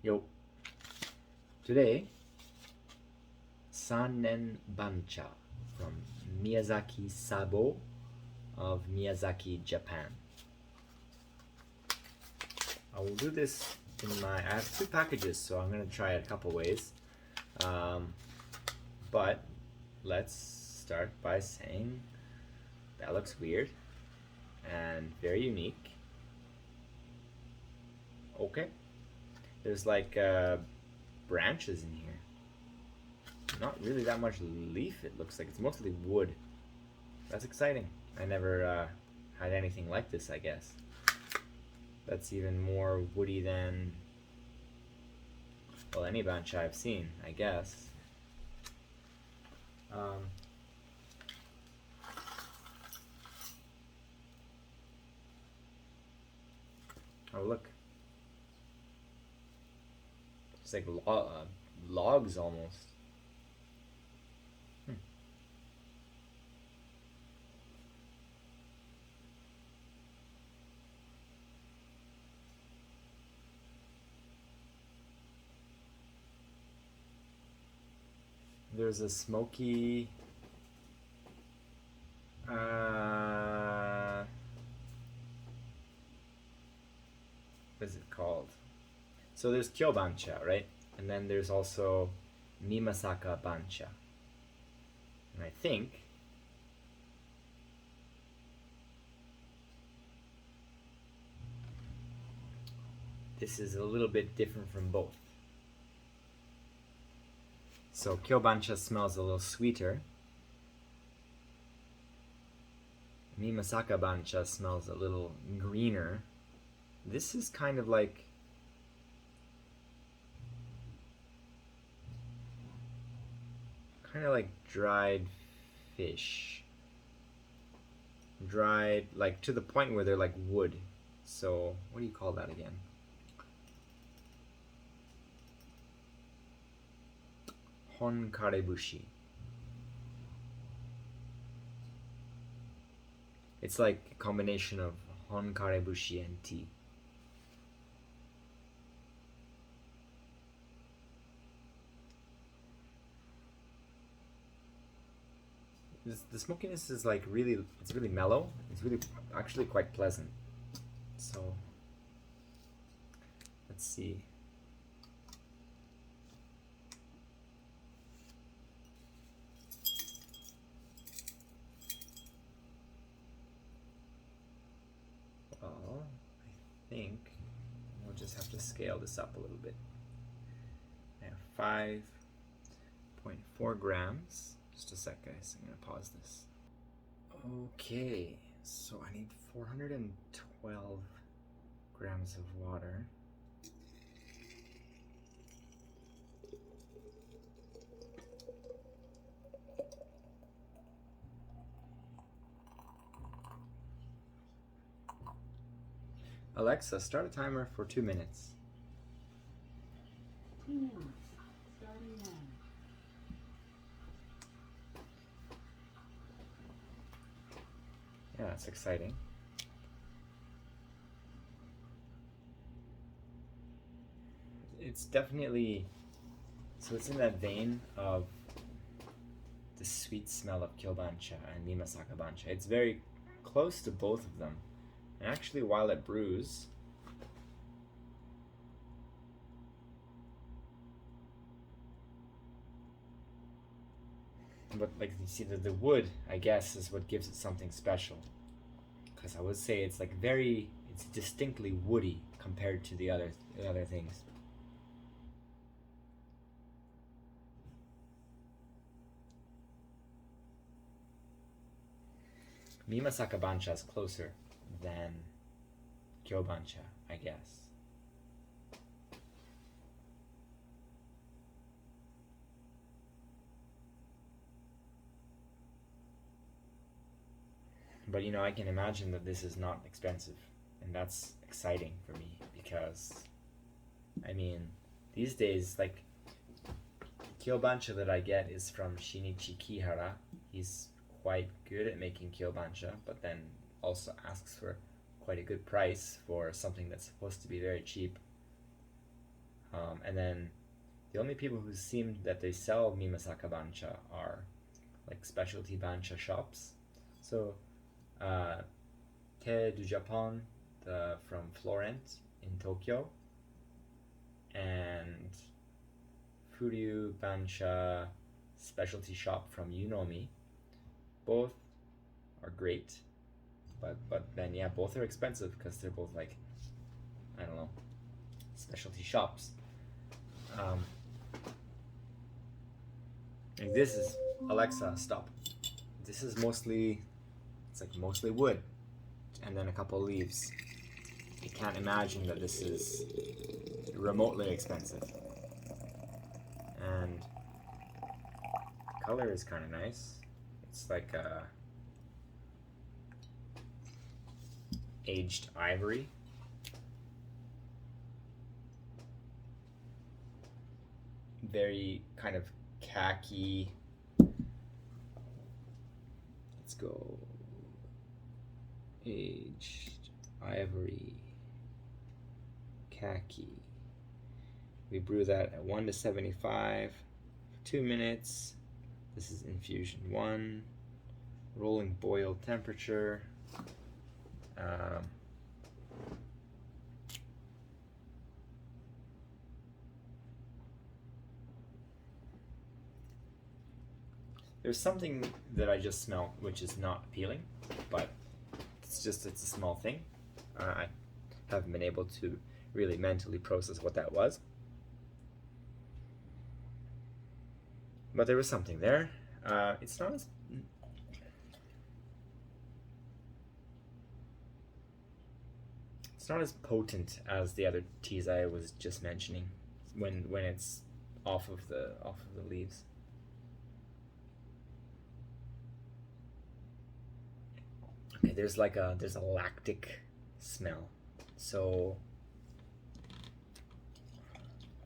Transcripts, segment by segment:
Yo. Today, Sannen Bancha from Miyazaki Sabou of Miyazaki, Japan. I will do this I have two packages, so I'm going to try it a couple ways. But let's start by saying that looks weird and very unique. Okay. There's like branches in here. Not really that much leaf, it looks like. It's mostly wood. That's exciting. I never had anything like this, I guess. That's even more woody than, well, any bancha I've seen, I guess. Oh, look. It's like logs almost. There's a smoky what is it called? So there's Kyo Bancha, right? And then there's also Mimasaka Bancha. And I think this is a little bit different from both. So Kyo Bancha smells a little sweeter. Mimasaka Bancha smells a little greener. This is kind of like dried fish. Dried, like to the point where they're like wood. So what do you call that again? Honkarebushi. It's like a combination of honkarebushi and tea. The smokiness is like it's really mellow. It's really actually quite pleasant. So let's see. Well, I think we'll just have to scale this up a little bit. I have 5.4 grams. Just a sec, guys. I'm gonna pause this. Okay, so I need 412 grams of water. Alexa, start a timer for 2 minutes. 2 minutes, starting now. Yeah, that's exciting. It's definitely, so it's in that vein of the sweet smell of Kyobancha and Mimasaka Bancha. It's very close to both of them. And actually, while it brews, but like you see, the wood, I guess, is what gives it something special. Because I would say it's like it's distinctly woody compared to the other things. Mimasaka Bancha is closer than Kyo Bancha, I guess. But you know, I can imagine that this is not expensive, and that's exciting for me because, I mean, these days, like, Kyobancha that I get is from Shinichi Kihara. He's quite good at making Kyobancha, but then also asks for quite a good price for something that's supposed to be very cheap. And then the only people who seem that they sell Mimasaka Bancha are like specialty Bancha shops. So Te du Japon from Florence in Tokyo, and Furyu Bancha specialty shop from Yunomi. Both are great, but then yeah, both are expensive because they're both like, I don't know, specialty shops. Like this is, Alexa, stop. This is mostly, it's like mostly wood, and then a couple leaves. You can't imagine that this is remotely expensive. And the color is kind of nice. It's like a aged ivory. Very kind of khaki. Let's go. Aged ivory. Khaki. We brew that at 1 to 75 for 2 minutes. This is infusion 1. Rolling boil temperature. There's something that I just smell which is not appealing, but it's a small thing. I haven't been able to really mentally process what that was. But there was something there. It's not as potent as the other teas I was just mentioning when it's off of the leaves. Okay, there's a lactic smell. So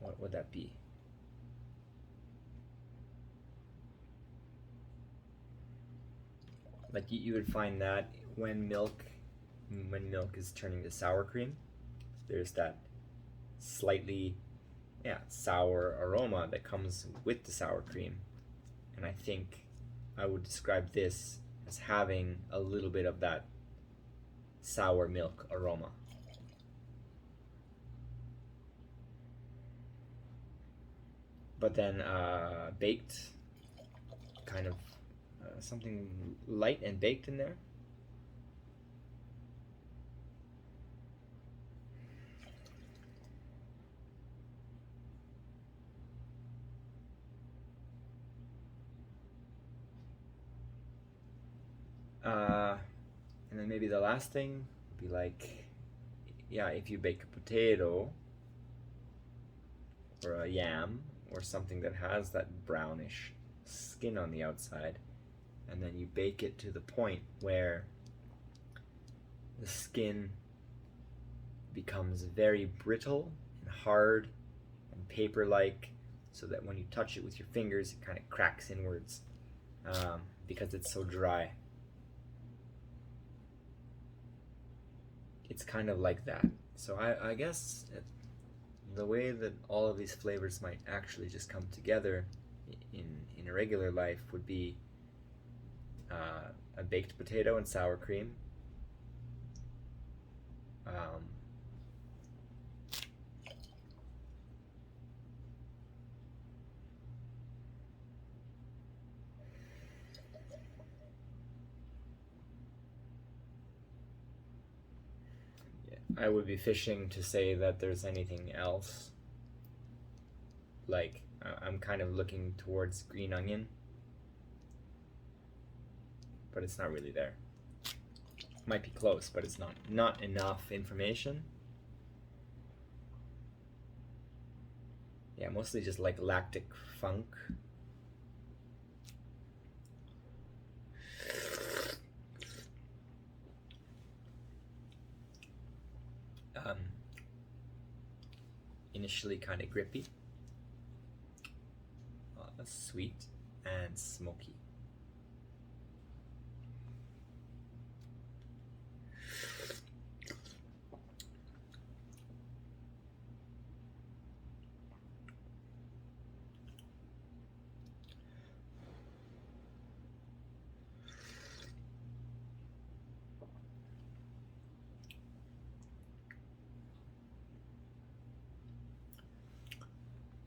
what would that be? Like you would find that when milk is turning to sour cream, there's that slightly sour aroma that comes with the sour cream. And I think I would describe this as having a little bit of that sour milk aroma. But then baked, kind of something light and baked in there. And then maybe the last thing would be like, if you bake a potato or a yam or something that has that brownish skin on the outside, and then you bake it to the point where the skin becomes very brittle and hard and paper-like, so that when you touch it with your fingers, it kind of cracks inwards because it's so dry. It's kind of like that. So I guess the way that all of these flavors might actually just come together in a regular life would be a baked potato and sour cream, I would be fishing to say that there's anything else. Like, I'm kind of looking towards green onion, but it's not really there. Might be close, but it's not enough information. Yeah, mostly just like lactic funk. Initially kind of grippy, sweet, and smoky.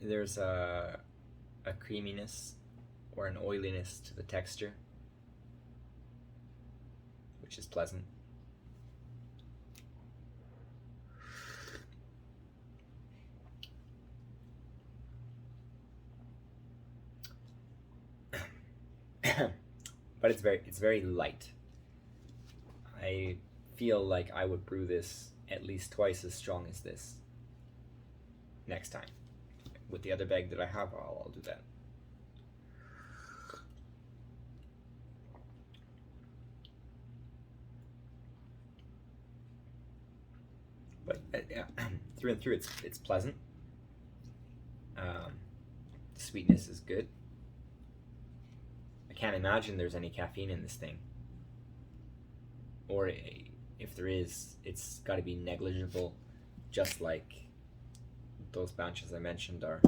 there's a creaminess or an oiliness to the texture, which is pleasant. But it's very light. I feel like I would brew this at least twice as strong as this next time. With the other bag that I have, I'll do that. But through and through, it's pleasant. The sweetness is good. I can't imagine there's any caffeine in this thing. Or if there is, it's got to be negligible, just like those Banchas I mentioned are.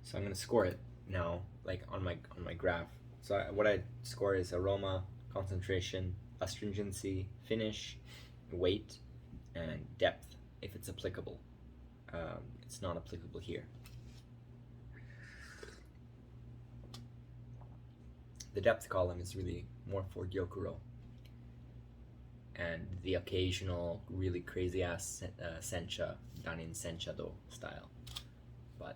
So I'm gonna score it now, like on my graph. So what I score is aroma, concentration, astringency, finish, weight, and depth, if it's applicable. It's not applicable here. The depth column is really more for Gyokuro, and the occasional really crazy ass sencha, danin sencha do style, but.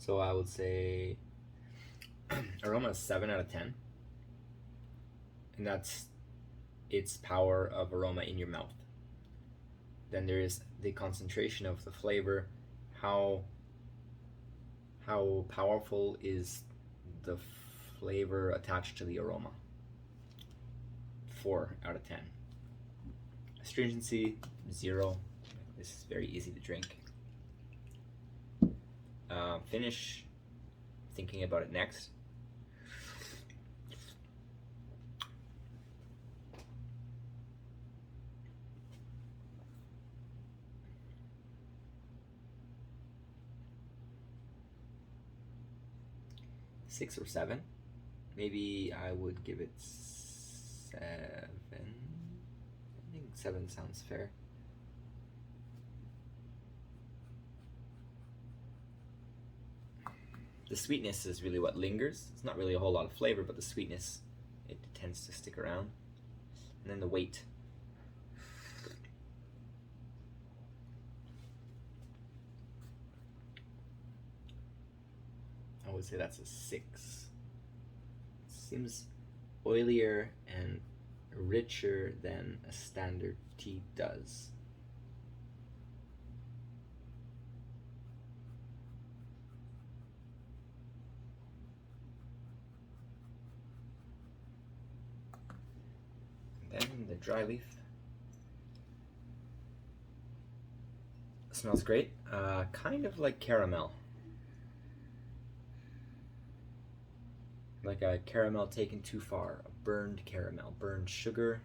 So I would say aroma is 7 out of 10. And that's its power of aroma in your mouth. Then there is the concentration of the flavor. How powerful is the flavor attached to the aroma? 4 out of 10. Astringency, 0. This is very easy to drink. Finish, thinking about it next. Six or 7. Maybe I would give it 7. I think 7 sounds fair. The sweetness is really what lingers. It's not really a whole lot of flavor, but the sweetness, it tends to stick around. And then the weight. I would say that's a 6. It seems oilier and richer than a standard tea does. Then the dry leaf. Smells great. Kind of like caramel. Like a caramel taken too far. A burned caramel. Burned sugar.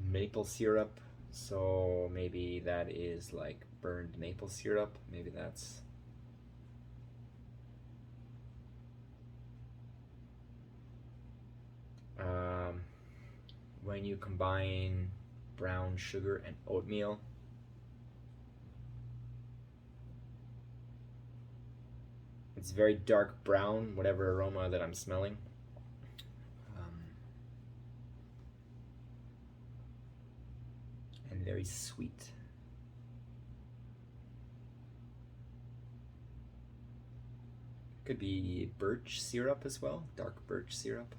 Maple syrup. So maybe that is like burned maple syrup. Maybe that's... when you combine brown sugar and oatmeal, it's very dark brown, whatever aroma that I'm smelling. And very sweet. Could be birch syrup as well, dark birch syrup.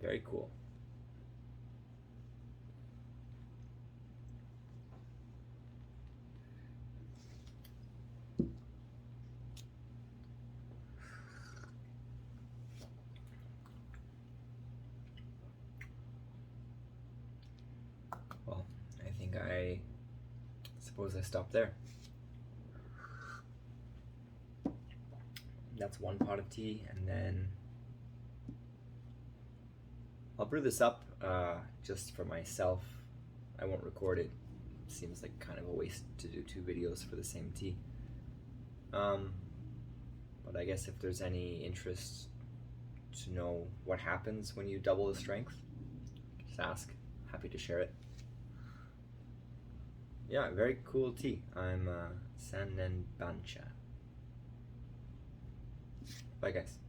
Very cool. Well, I suppose I stop there. That's one pot of tea, and then I'll brew this up just for myself. I won't record it. Seems like kind of a waste to do 2 videos for the same tea. But I guess if there's any interest to know what happens when you double the strength, just ask. Happy to share it. Yeah, very cool tea. I'm Sannen Bancha. Bye guys.